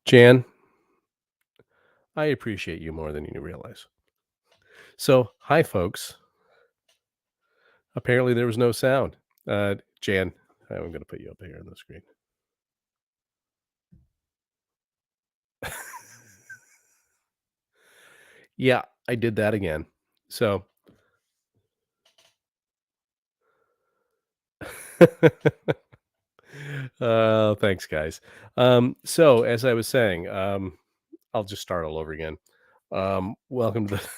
Jan, I appreciate you more than you realize. So, hi, folks. Apparently, there was no sound. Jan, I'm going to put you up here on the screen. Yeah, I did that again. So, thanks, guys. So, as I was saying, I'll just start all over again. Welcome to the.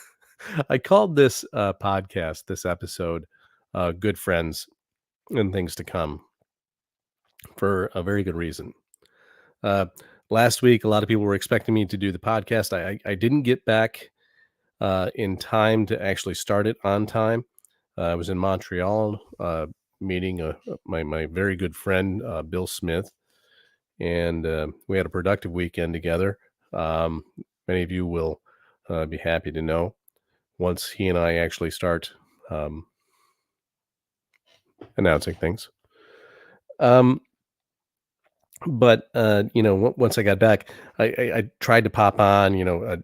I called this podcast, this episode, "Good Friends and Things to Come," for a very good reason. Uh, Last week, a lot of people were expecting me to do the podcast. I didn't get back in time to actually start it on time. I was in Montreal meeting my very good friend Bill Smith, and we had a productive weekend together. Um, Many of you will be happy to know once he and I actually start um, announcing things. Um, but once I got back, I tried to pop on.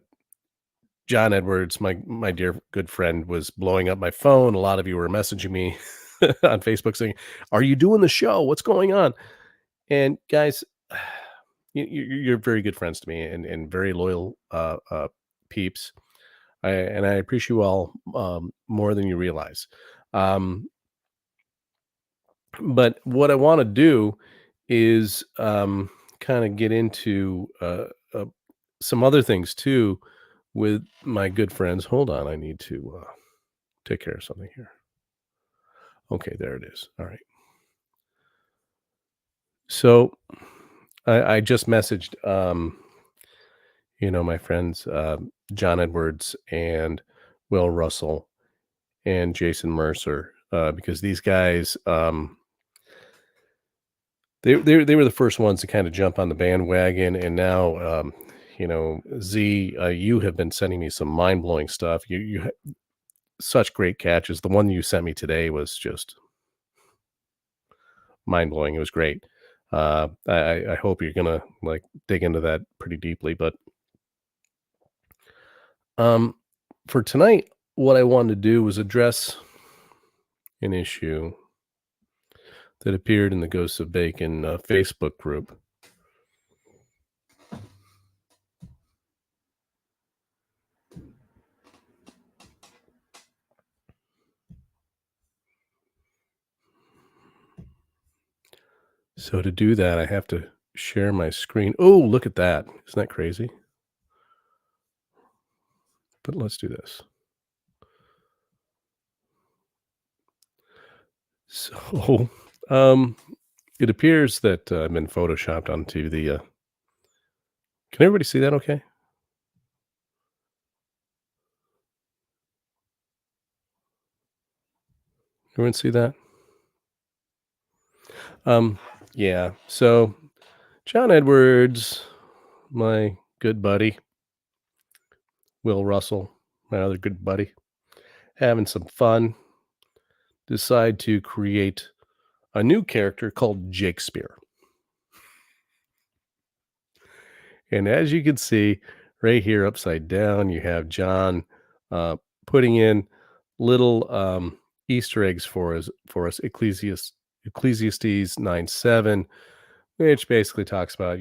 John Edwards, my dear good friend, was blowing up my phone. A lot of you were messaging me on Facebook saying, "Are you doing the show? What's going on?" And guys, you're very good friends to me and very loyal peeps. I appreciate you all more than you realize. Um, but what I want to do is kind of get into some other things too with my good friends. Hold on, I need to take care of something here. Okay, there it is. All right. So I just messaged, my friends, John Edwards and Will Russell and Jason Mercer, because these guys, they were the first ones to kind of jump on the bandwagon, and now, Z, you have been sending me some mind blowing stuff. Such great catches. The one you sent me today was just mind blowing. It was great. I hope you're gonna like dig into that pretty deeply. But um, for tonight, what I wanted to do was address an issue that appeared in the Ghosts of Bacon Facebook group. So to do that, I have to share my screen. Oh, look at that! Isn't that crazy? But let's do this. So, um, it appears that I've been photoshopped onto the. Can everybody see that? Okay. Everyone see that? Um, yeah. So John Edwards, my good buddy, Will Russell, my other good buddy, having some fun, decide to create a new character called Shakespeare. And as you can see right here upside down, you have John uh, putting in little Easter eggs for us Ecclesiastes 9:7, which basically talks about,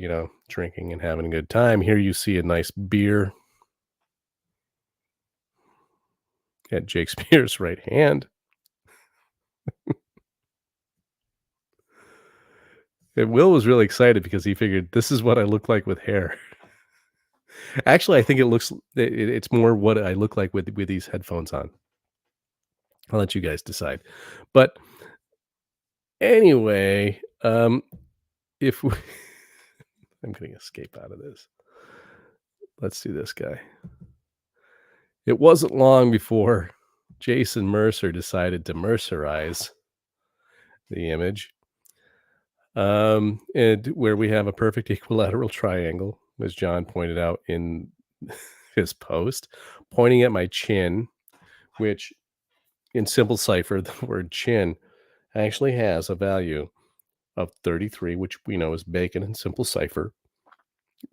drinking and having a good time. Here you see a nice beer at Shakespeare's right hand. And Will was really excited because he figured this is what I look like with hair. Actually, I think it's more what I look like with these headphones on. I'll let you guys decide. But anyway, if we I'm gonna escape out of this. Let's do this guy. It wasn't long before Jason Mercer decided to Mercerize the image. And where we have a perfect equilateral triangle, as John pointed out in his post, pointing at my chin, which in simple cipher, the word chin actually has a value of 33, which we know is bacon in simple cipher.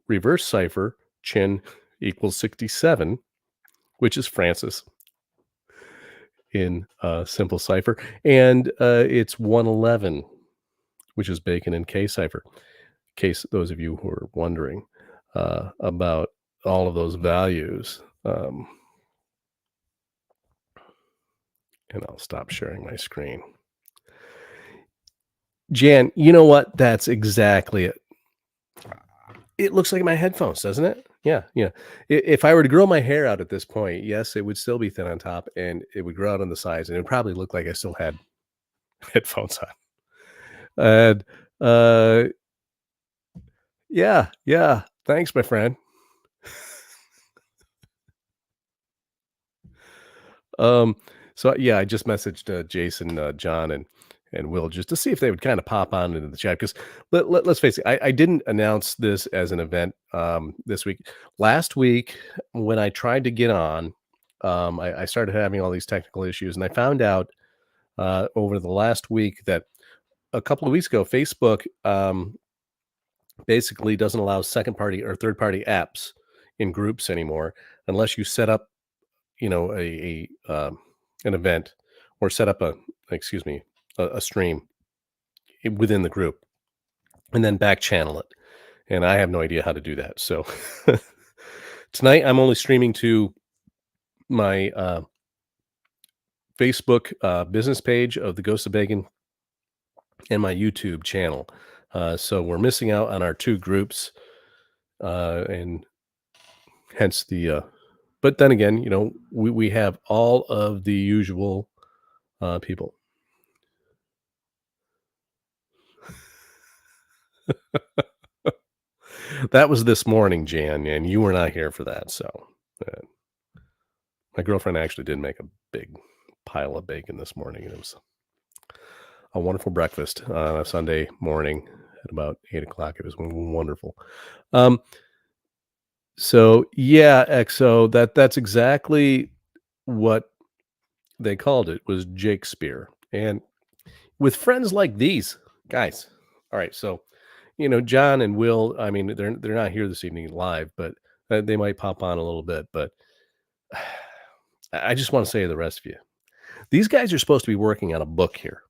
Reverse cipher, Chin equals 67, which is Francis in simple cipher. And it's 111, which is Bacon in K cipher. In case those of you who are wondering about all of those values. And I'll stop sharing my screen. Jan, you know what? That's exactly it. It looks like my headphones, doesn't it? Yeah, yeah. If I were to grow my hair out at this point, yes, it would still be thin on top and it would grow out on the sides and it would probably look like I still had headphones on. And uh yeah, yeah. Thanks, my friend. Um, so yeah, I just messaged Jason, John, and Will just to see if they would kind of pop on into the chat because let's face it, I didn't announce this as an event this week. Last week, when I tried to get on, I started having all these technical issues, and I found out over the last week that a couple of weeks ago, Facebook basically doesn't allow second party or third party apps in groups anymore unless you set up an event or set up a stream within the group and then back channel it. And I have no idea how to do that. So tonight I'm only streaming to my Facebook business page of the Ghost of Bacon and my YouTube channel. So we're missing out on our two groups, and hence but then again, we have all of the usual people. That was this morning, Jan, and you were not here for that. So uh, my girlfriend actually did make a big pile of bacon this morning, and it was a wonderful breakfast on a Sunday morning at about 8 o'clock. It was wonderful. Um, so yeah, XO, that's exactly what they called it, was Shakespeare. And with friends like these guys, all right, so John and Will, I mean, they're not here this evening live, but they might pop on a little bit. But I just want to say to the rest of you, these guys are supposed to be working on a book here,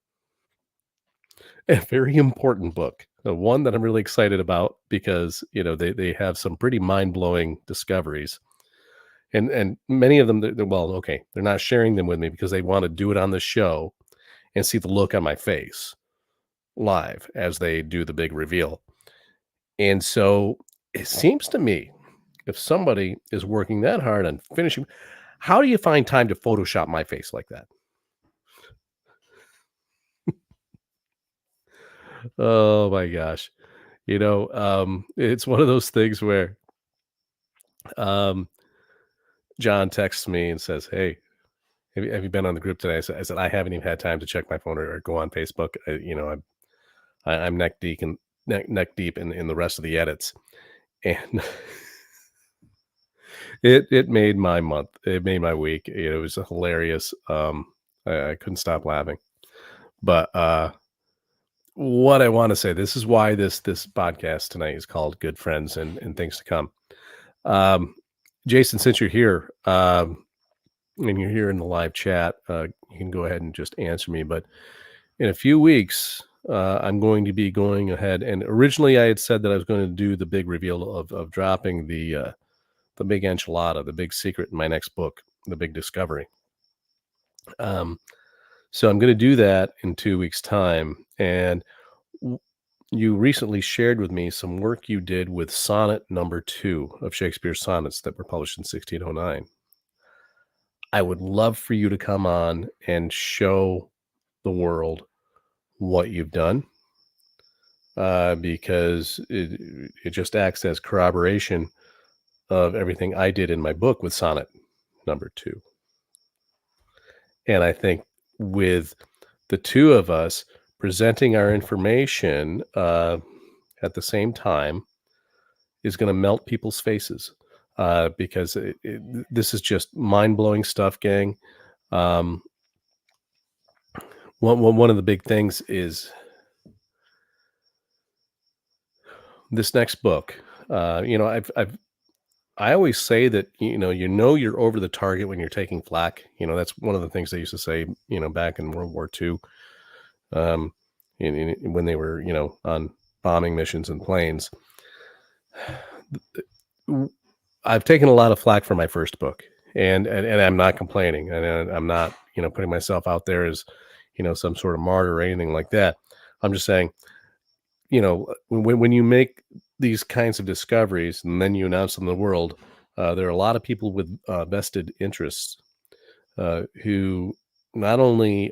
a very important book, one that I'm really excited about because they have some pretty mind blowing discoveries, and many of them, well, okay, they're not sharing them with me because they want to do it on the show and see the look on my face live as they do the big reveal. And so it seems to me, if somebody is working that hard on finishing, how do you find time to Photoshop my face like that? Oh my gosh. It's one of those things where um, John texts me and says, "Hey, have you been on the group today?" I said, "I haven't even had time to check my phone or go on Facebook. I'm neck deep in the rest of the edits." And it made my month. It made my week. It was hilarious. I couldn't stop laughing. But what I want to say, this is why this podcast tonight is called Good Friends and Things to Come. Jason, since you're here, and you're here in the live chat, you can go ahead and just answer me. But in a few weeks, I'm going to be going ahead. And originally, I had said that I was going to do the big reveal of dropping the big enchilada, the big secret in my next book, the big discovery. So I'm going to do that in 2 weeks' time. And you recently shared with me some work you did with sonnet number 2 of Shakespeare's sonnets that were published in 1609. I would love for you to come on and show the world what you've done, because it just acts as corroboration of everything I did in my book with sonnet number 2. And I think with the two of us presenting our information at the same time is going to melt people's faces, because this is just mind-blowing stuff, gang. Um, one of the big things is this next book. I always say that, you're over the target when you're taking flak. That's one of the things they used to say, back in World War II, um, when they were, on bombing missions and planes. W- I've taken a lot of flack for my first book, and I'm not complaining, and I'm not, putting myself out there as, some sort of martyr or anything like that. I'm just saying, when you make these kinds of discoveries and then you announce them to the world, there are a lot of people with vested interests who not only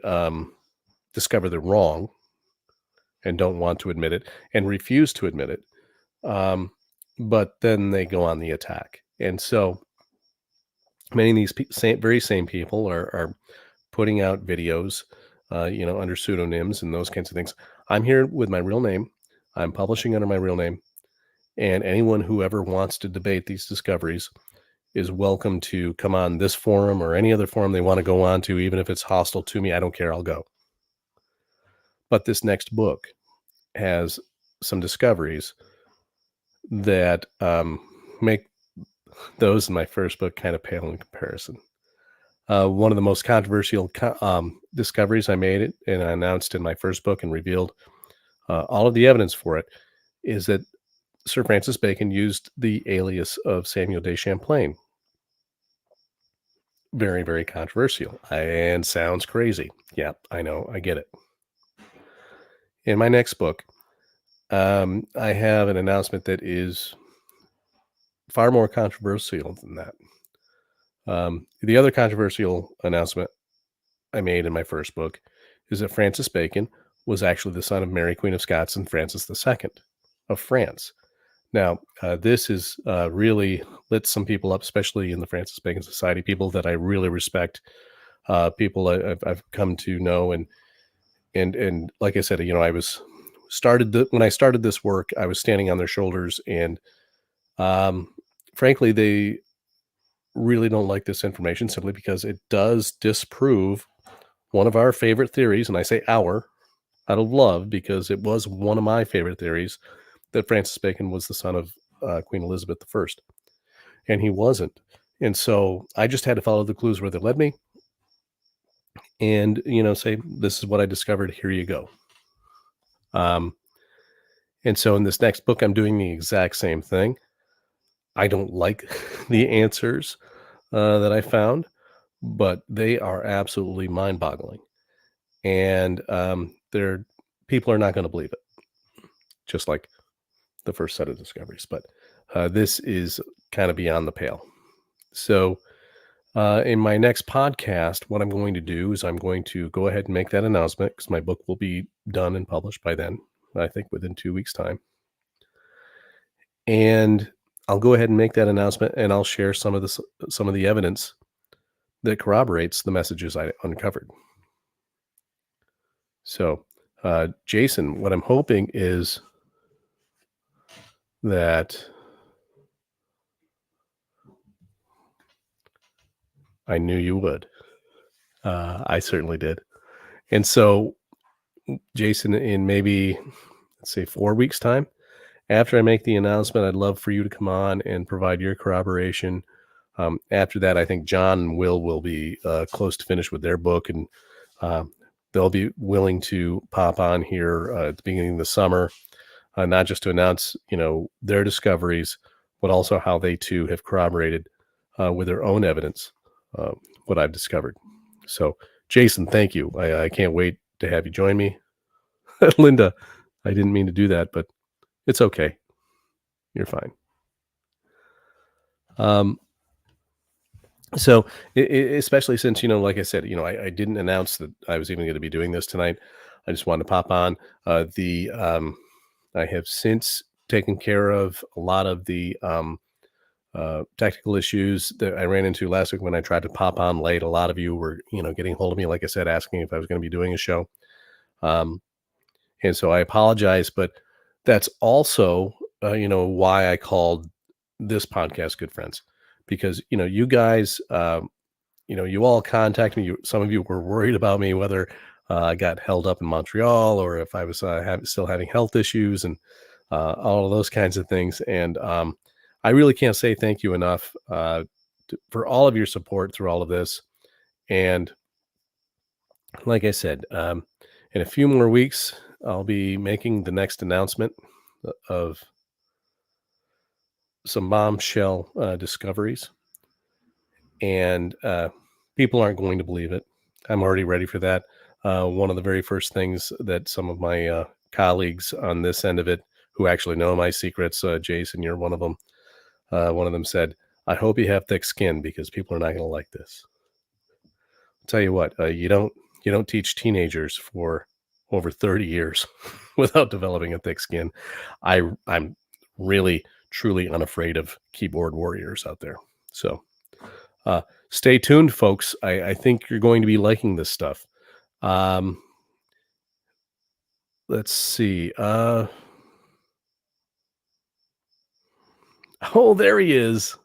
discover they're wrong and don't want to admit it and refuse to admit it, um, but then they go on the attack. And so many of these very same people are putting out videos, under pseudonyms and those kinds of things. I'm here with my real name. I'm publishing under my real name. And anyone who ever wants to debate these discoveries is welcome to come on this forum or any other forum they want to go on to, even if it's hostile to me. I don't care. I'll go. But this next book has some discoveries that make those in my first book kind of pale in comparison. One of the most controversial discoveries I made and I announced in my first book and revealed all of the evidence for it is that Sir Francis Bacon used the alias of Samuel de Champlain. Very, very controversial and sounds crazy. Yeah, I know. I get it. In my next book, I have an announcement that is far more controversial than that. The other controversial announcement I made in my first book is that Francis Bacon was actually the son of Mary, Queen of Scots, and Francis II of France. Now, this has really lit some people up, especially in the Francis Bacon Society, people that I really respect, people I've come to know, and like I said, I was when I started this work, I was standing on their shoulders, and um, frankly, they really don't like this information simply because it does disprove one of our favorite theories, and I say our out of love because it was one of my favorite theories that Francis Bacon was the son of Queen Elizabeth I, and he wasn't. And so I just had to follow the clues where they led me, and say this is what I discovered. Here you go. Um, and so in this next book, I'm doing the exact same thing. I don't like the answers that I found, but they are absolutely mind-boggling, and they're people are not going to believe it, just like the first set of discoveries. But this is kind of beyond the pale. So in my next podcast, what I'm going to do is I'm going to go ahead and make that announcement because my book will be done and published by then, I think within 2 weeks' time. And I'll go ahead and make that announcement, and I'll share some of the evidence that corroborates the messages I uncovered. So, Jason, what I'm hoping is that I knew you would. I certainly did. And so, Jason, in maybe, let's say 4 weeks' time, after I make the announcement, I'd love for you to come on and provide your corroboration. After that, I think John and Will be close to finish with their book, and they'll be willing to pop on here at the beginning of the summer, not just to announce, their discoveries, but also how they too have corroborated with their own evidence what I've discovered. So, Jason, thank you. I can't wait to have you join me. Linda, I didn't mean to do that, but it's okay. You're fine. So especially since, like I said, I didn't announce that I was even going to be doing this tonight. I just wanted to pop on. I have since taken care of a lot of the technical issues that I ran into last week when I tried to pop on late. A lot of you were, getting hold of me, like I said, asking if I was going to be doing a show. And so I apologize, but that's also, why I called this podcast Good Friends, because, you guys, you all contacted me. Some of you were worried about me, whether I got held up in Montreal or if I was still having health issues. And all of those kinds of things. And I really can't say thank you enough for all of your support through all of this. And like I said, in a few more weeks, I'll be making the next announcement of some bombshell discoveries, and people aren't going to believe it. I'm already ready for that. One of the very first things that some of my colleagues on this end of it, who actually know my secrets, Jason, you're one of them. One of them said, "I hope you have thick skin because people are not going to like this." I'll tell you what, you don't teach teenagers for over 30 years without developing a thick skin. I'm really truly unafraid of keyboard warriors out there. So uh, stay tuned, folks. I think you're going to be liking this stuff. Um, let's see. Oh, there he is.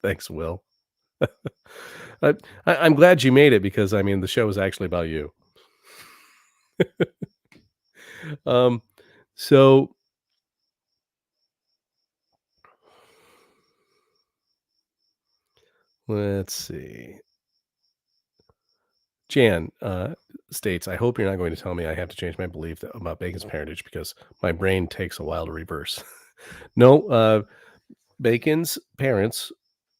Thanks, Will. I, I'm glad you made it because I mean the show is actually about you. Um, so let's see. Jan states, "I hope you're not going to tell me I have to change my belief about Bacon's parentage because my brain takes a while to reverse." No, Bacon's parents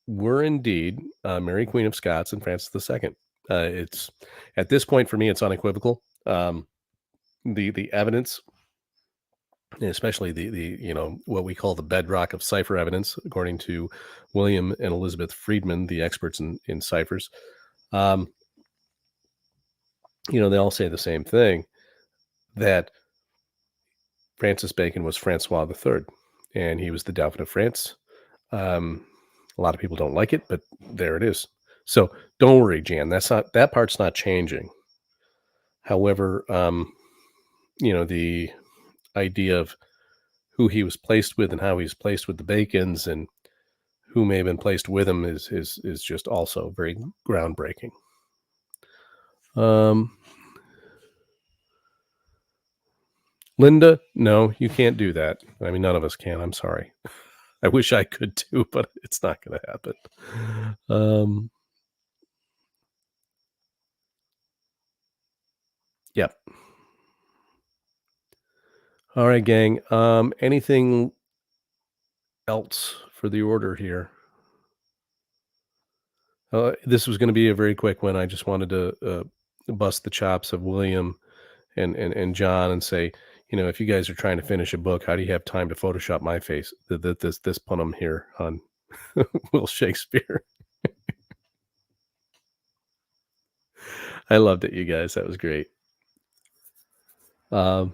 were indeed Mary Queen of Scots and Francis II. It's at this point for me, it's unequivocal. The evidence, especially the what we call the bedrock of cipher evidence, according to William and Elizabeth Friedman, the experts in ciphers. Um, they all say the same thing, that Francis Bacon was Francois III, and he was the Dauphin of France. Um, a lot of people don't like it, but there it is. So don't worry, Jan. That part's not changing. However, the idea of who he was placed with and how he was placed with the Bacons and who may have been placed with him is just also very groundbreaking. Um, Linda, no, you can't do that. I mean, none of us can. I'm sorry. I wish I could too, but it's not going to happen. Um, yep. All right, gang. Anything else for the order here? This was going to be a very quick one. I just wanted to bust the chops of William and John and say, if you guys are trying to finish a book, how do you have time to Photoshop my face? This punum here on Will Shakespeare. I loved it, you guys. That was great. Um,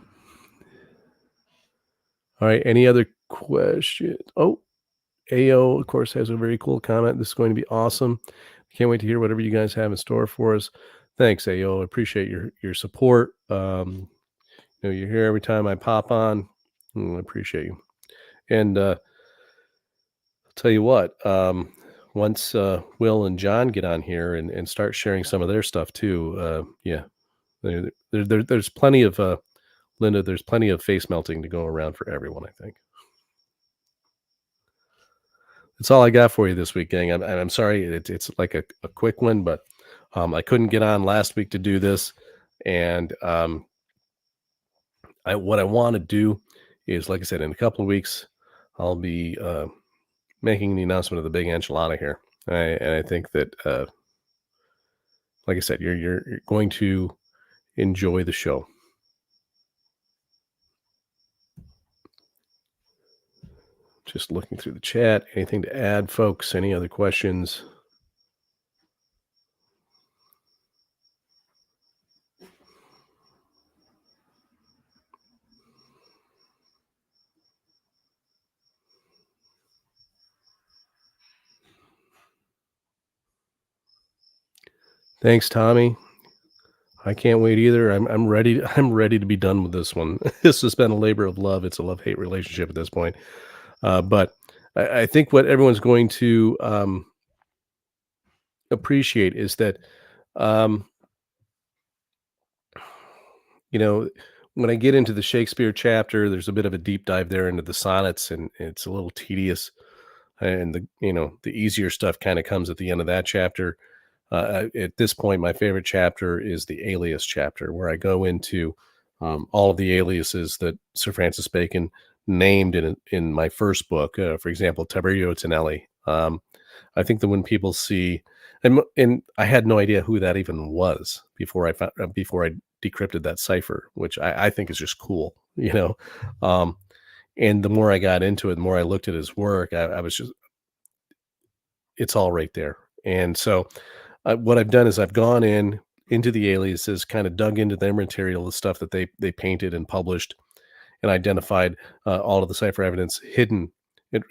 all right. Any other questions? Oh, AO, of course, has a very cool comment. This is going to be awesome. Can't wait to hear whatever you guys have in store for us. Thanks, AO. I appreciate your support. You're here every time I pop on. I appreciate you. And I'll tell you what, once Will and John get on here and start sharing some of their stuff too, yeah, there's plenty of Linda. There's plenty of face melting to go around for everyone. I think that's all I got for you this week, gang. I'm sorry, it's like a quick one, but I couldn't get on last week to do this, and what I want to do is, like I said, in a couple of weeks, I'll be making the announcement of the big enchilada here. And I think that, like I said, you're going to enjoy the show. Just looking through the chat. Anything to add, folks? Any other questions? Thanks, Tommy. I can't wait either. I'm ready. I'm ready to be done with this one. This has been a labor of love. It's a love-hate relationship at this point. But I think what everyone's going to appreciate is that, um, you know, when I get into the Shakespeare chapter, there's a bit of a deep dive there into the sonnets, and it's a little tedious. And the easier stuff kind of comes at the end of that chapter. At this point, my favorite chapter is the alias chapter, where I go into all of the aliases that Sir Francis Bacon named in my first book. For example, Tiberio Tonelli. I think that when people see, and I had no idea who that even was before I decrypted that cipher, which I think is just cool, Um, and the more I got into it, the more I looked at his work, I was just, it's all right there. And so what I've done is I've gone into the aliases, kind of dug into their material, the stuff that they painted and published, and identified all of the cipher evidence hidden,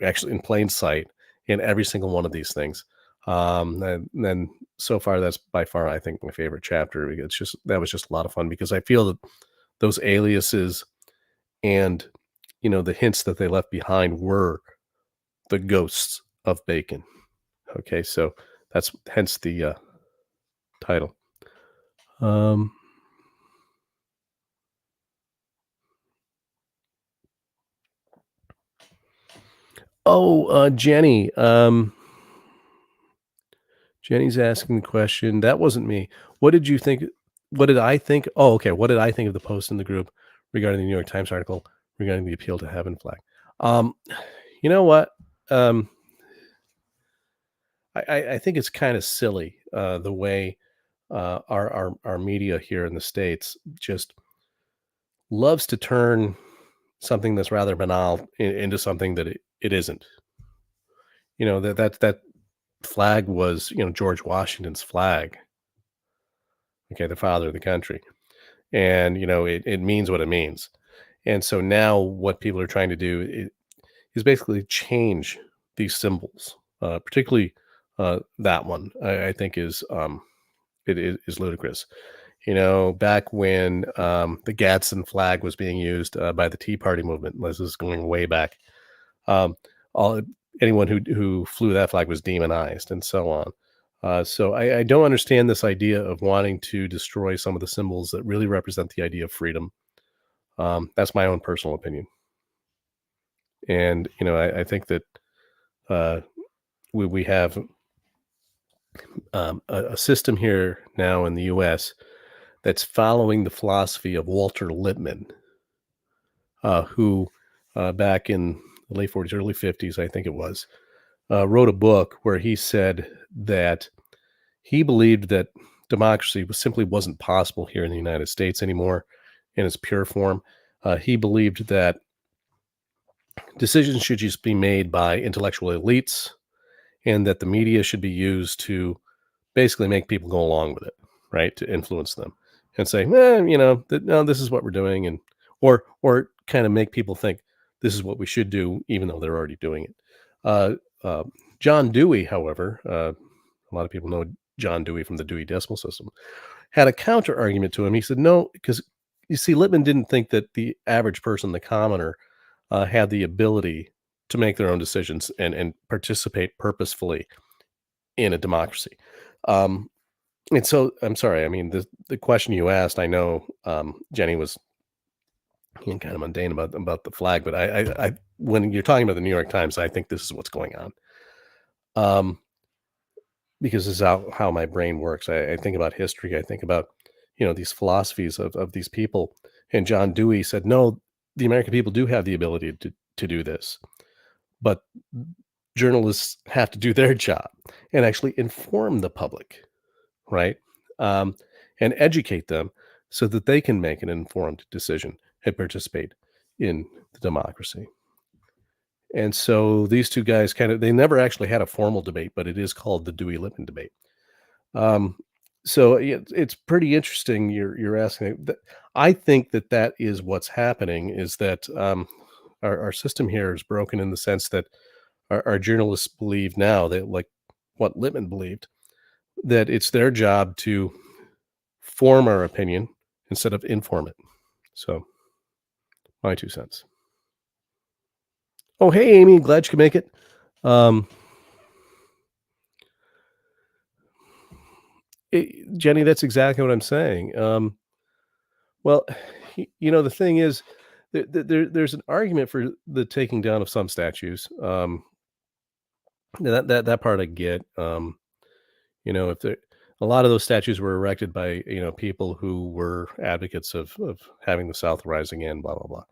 actually in plain sight, in every single one of these things. And then so far, that's by far, I think, my favorite chapter. It's just that was just a lot of fun because I feel that those aliases and the hints that they left behind were the ghosts of Bacon. Okay, so that's hence the title. Um, Jenny. Jenny's asking the question. That wasn't me. What did you think? What did I think? Oh, okay. What did I think of the post in the group regarding the New York Times article regarding the appeal to heaven flag? Um, you know what? Um, I think it's kind of silly the way our media here in the states just loves to turn something that's rather banal into something that it isn't. That flag was George Washington's flag. Okay, the father of the country, and it means what it means. And so now what people are trying to do is basically change these symbols, particularly that one. I think is ludicrous. Back when the Gadsden flag was being used by the Tea Party movement, this is going way back. Um, all anyone who flew that flag was demonized, and so on. So I don't understand this idea of wanting to destroy some of the symbols that really represent the idea of freedom. That's my own personal opinion, and I think that uh, we have a system here now in the U.S. that's following the philosophy of Walter Lippmann, who back in the late 40s, early 50s, I think it was, wrote a book where he said that he believed that democracy simply wasn't possible here in the United States anymore in its pure form. He believed that decisions should just be made by intellectual elites and that the media should be used to basically make people go along with it, right? To influence them and say, no, this is what we're doing. And, or kind of make people think this is what we should do, even though they're already doing it. Uh, uh, John Dewey, however, a lot of people know John Dewey from the Dewey Decimal System, had a counter argument to him. He said, no, because you see, Lippmann didn't think that the average person, the commoner, had the ability to make their own decisions and participate purposefully in a democracy. Um, and so, I'm sorry. I mean, the question you asked, I know Jenny was kind of mundane about the flag, but when you're talking about the New York Times, I think this is what's going on. Because this is how my brain works. I think about history. I think about these philosophies of these people. And John Dewey said, no, the American people do have the ability to do this, but journalists have to do their job and actually inform the public, right? Um, and educate them so that they can make an informed decision and participate in the democracy. And so these two guys they never actually had a formal debate, but it is called the Dewey Lippmann debate. Um, so it's pretty interesting. You're asking. I think that is what's happening. Is that our system here is broken in the sense that our journalists believe now that, like what Lippmann believed, that it's their job to form our opinion instead of inform it. So my 2 cents. Oh, hey, Amy, glad you could make it. Um, Jenny, that's exactly what I'm saying. Well, the thing is, there's an argument for the taking down of some statues. That part I get. If there a lot of those statues were erected by, people who were advocates of having the South rise again, blah, blah, blah.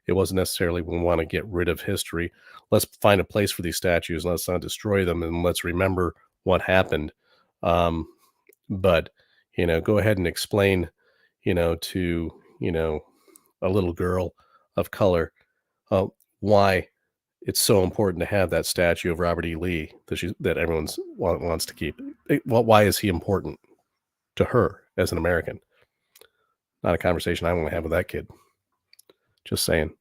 It wasn't necessarily we want to get rid of history. Let's find a place for these statues. Let's not destroy them, and let's remember what happened. Um, but go ahead and explain, to a little girl of color, uh, why it's so important to have that statue of Robert E. Lee that everyone's wants to keep. Well, why is he important to her as an American? Not a conversation I want to have with that kid. Just saying.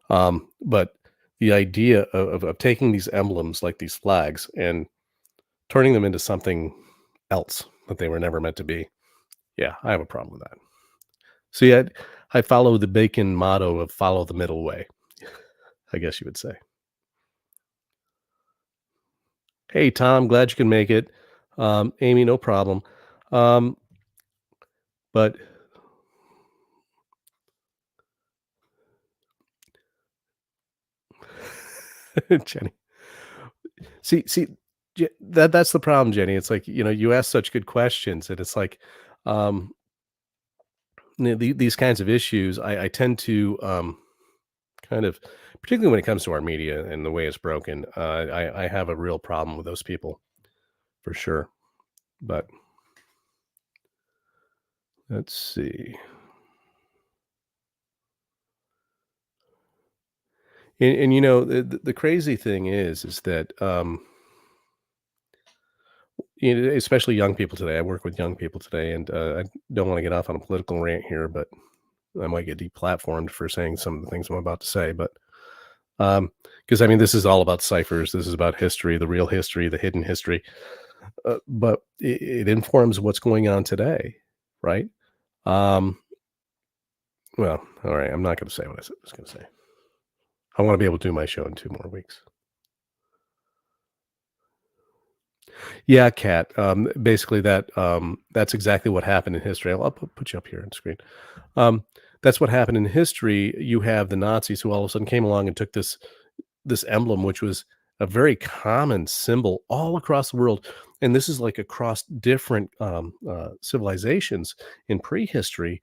But the idea of taking these emblems like these flags and turning them into something else that they were never meant to be. Yeah, I have a problem with that. See, I follow the Bacon motto of follow the middle way, I guess you would say. Hey, Tom, glad you can make it. Amy, no problem. Um, but Jenny, see, that's the problem, Jenny. It's like, you ask such good questions, and it's like, um, these kinds of issues, I tend to, kind of, particularly when it comes to our media and the way it's broken, I have a real problem with those people for sure. But let's see. And the crazy thing is that, especially young people today. I work with young people today, and I don't want to get off on a political rant here, but I might get deplatformed for saying some of the things I'm about to say. But because I mean, this is all about ciphers. This is about history, the real history, the hidden history. But it informs what's going on today, right? Um, well, all right. I'm not going to say what I was going to say. I want to be able to do my show in 2 more weeks. Yeah, Cat. Basically, that's exactly what happened in history. I'll put you up here on screen. Um, that's what happened in history. You have the Nazis who all of a sudden came along and took this emblem, which was a very common symbol all across the world, and this is like across different civilizations in prehistory.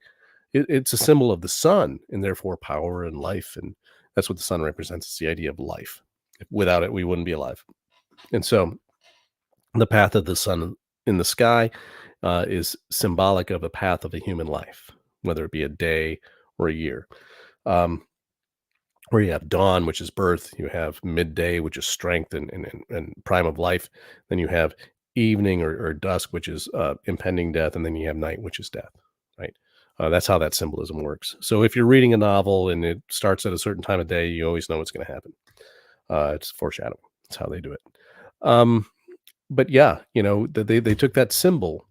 It's a symbol of the sun, and therefore power and life, and that's what the sun represents. It's the idea of life. Without it, we wouldn't be alive. And so the path of the sun in the sky is symbolic of the path of a human life, whether it be a day or a year. Um, where you have dawn, which is birth, you have midday, which is strength and prime of life. Then you have evening or dusk, which is impending death, and then you have night, which is death. Right. That's how that symbolism works. So if you're reading a novel and it starts at a certain time of day, you always know what's going to happen. It's foreshadowing. That's how they do it. Um, but yeah, they took that symbol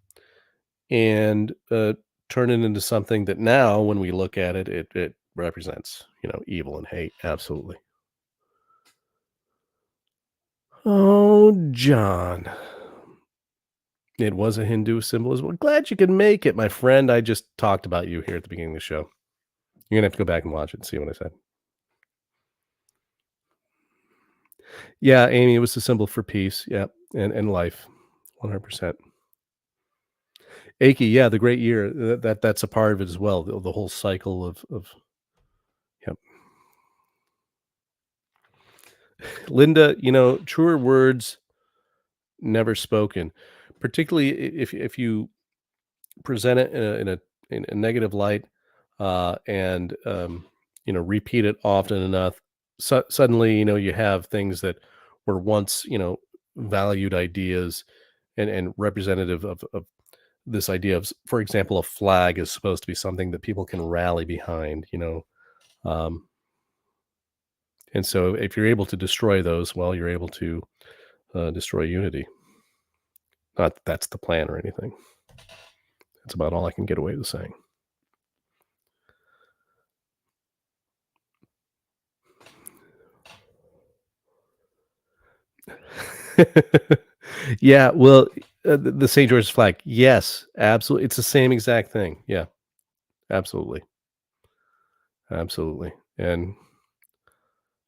and turn it into something that now, when we look at it, it represents, evil and hate. Absolutely. Oh, John. It was a Hindu symbol as well. Glad you could make it, my friend. I just talked about you here at the beginning of the show. You're gonna have to go back and watch it and see what I said. Yeah, Amy, it was a symbol for peace. Yeah, and life. 100%. Aki, yeah, the great year. That's a part of it as well. The whole cycle of yep. Linda, truer words never spoken, particularly if you present it in a negative light, and repeat it often enough. Suddenly, you have things that were once, valued ideas and representative of this idea of, for example, a flag is supposed to be something that people can rally behind. Um, and so if you're able to destroy those, well, you're able to destroy unity. Not that that's the plan or anything. That's about all I can get away with saying. Yeah, well, the St. George's flag, yes, absolutely, it's the same exact thing, yeah, absolutely. Absolutely. And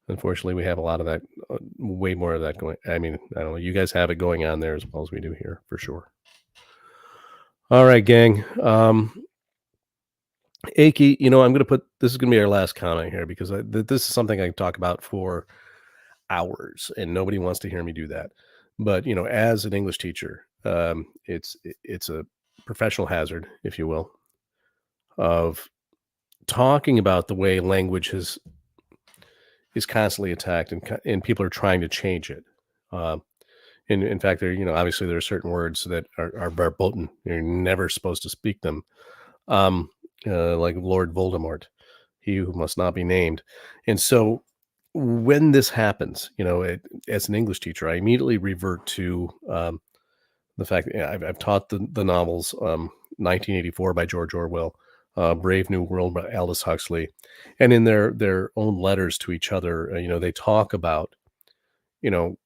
unfortunately, we have a lot of that, way more of that going. I mean, I don't know. You guys have it going on there as well as we do here, for sure. All right, gang. Aki, I'm going to put this is going to be our last comment here because this is something I can talk about for hours, and nobody wants to hear me do that. But as an English teacher, it's a professional hazard, if you will, of talking about the way language is constantly attacked, and people are trying to change it. Um, in fact, obviously there are certain words that are verboten. You're never supposed to speak them. Um, like Lord Voldemort, he who must not be named. And so when this happens, as an English teacher, I immediately revert to the fact that I've taught the novels, 1984 by George Orwell, Brave New World by Aldous Huxley, and in their own letters to each other, they talk about you know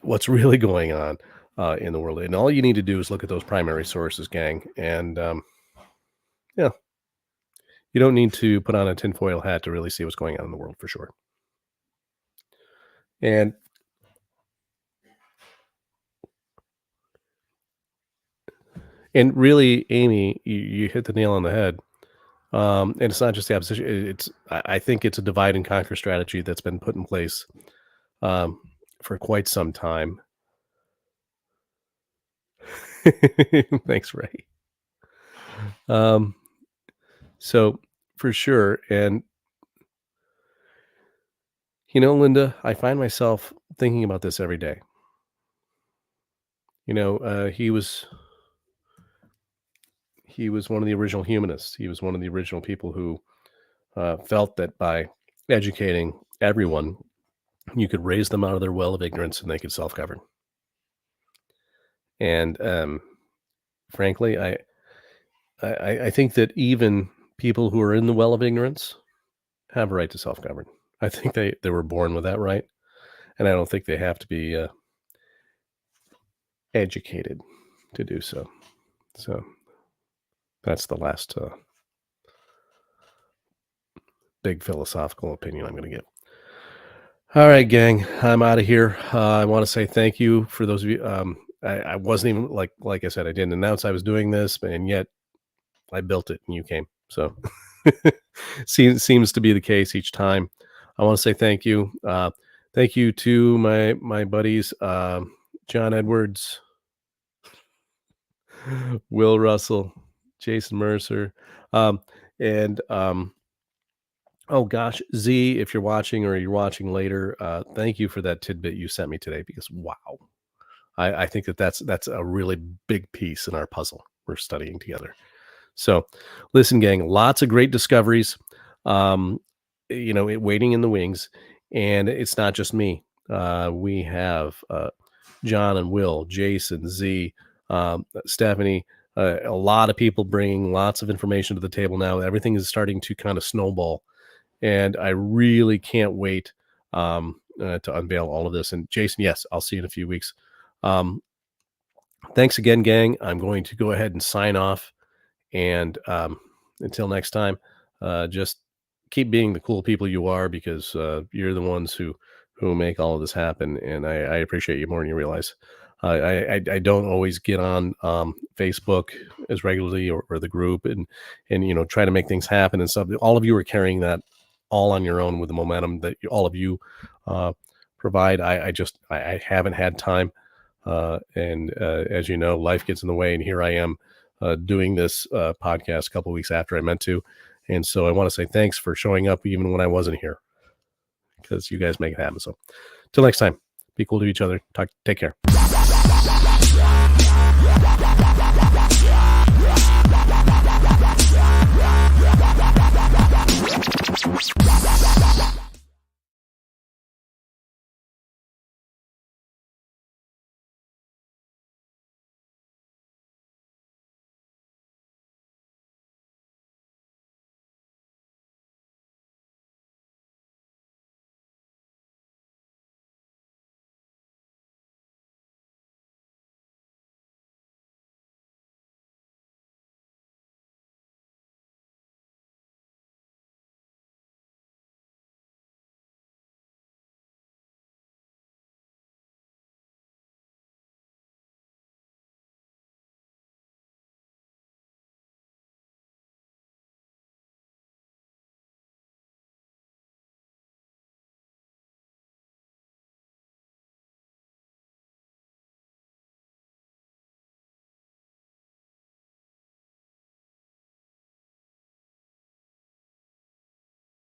what's really going on in the world, and all you need to do is look at those primary sources, gang, and yeah, you don't need to put on a tinfoil hat to really see what's going on in the world for sure. And really, Amy, you hit the nail on the head. And it's not just the opposition. I think it's a divide and conquer strategy that's been put in place um, for quite some time. Thanks, Ray. Um, so for sure, and Linda, I find myself thinking about this every day. He was one of the original humanists. He was one of the original people who felt that by educating everyone, you could raise them out of their well of ignorance and they could self-govern. And frankly, I think that even people who are in the well of ignorance have a right to self-govern. I think they were born with that right, and I don't think they have to be educated to do so. So that's the last big philosophical opinion I'm going to give. All right, gang, I'm out of here. I want to say thank you for those of you. I wasn't even like I said, I didn't announce I was doing this, and yet I built it and you came. So seems to be the case each time. I want to say thank you. Thank you to my buddies, John Edwards, Will Russell, Jason Mercer, and oh gosh, Z, if you're watching or you're watching later, thank you for that tidbit you sent me today because wow, I think that's a really big piece in our puzzle we're studying together. So, listen, gang, lots of great discoveries, um, waiting in the wings, and it's not just me. We have John and Will, Jason, Z, Stephanie, a lot of people bringing lots of information to the table now. Everything is starting to kind of snowball, and I really can't wait to unveil all of this. And Jason, yes, I'll see you in a few weeks. Um, Thanks again, gang. I'm going to go ahead and sign off. And until next time, just keep being the cool people you are because you're the ones who make all of this happen. And I appreciate you more than you realize. I don't always get on Facebook as regularly or the group and try to make things happen and stuff. All of you are carrying that all on your own with the momentum that all of you provide. I haven't had time. And as you know, life gets in the way, and here I am doing this podcast a couple of weeks after I meant to. And so I want to say thanks for showing up even when I wasn't here because you guys make it happen. So till next time, be cool to each other. Take care.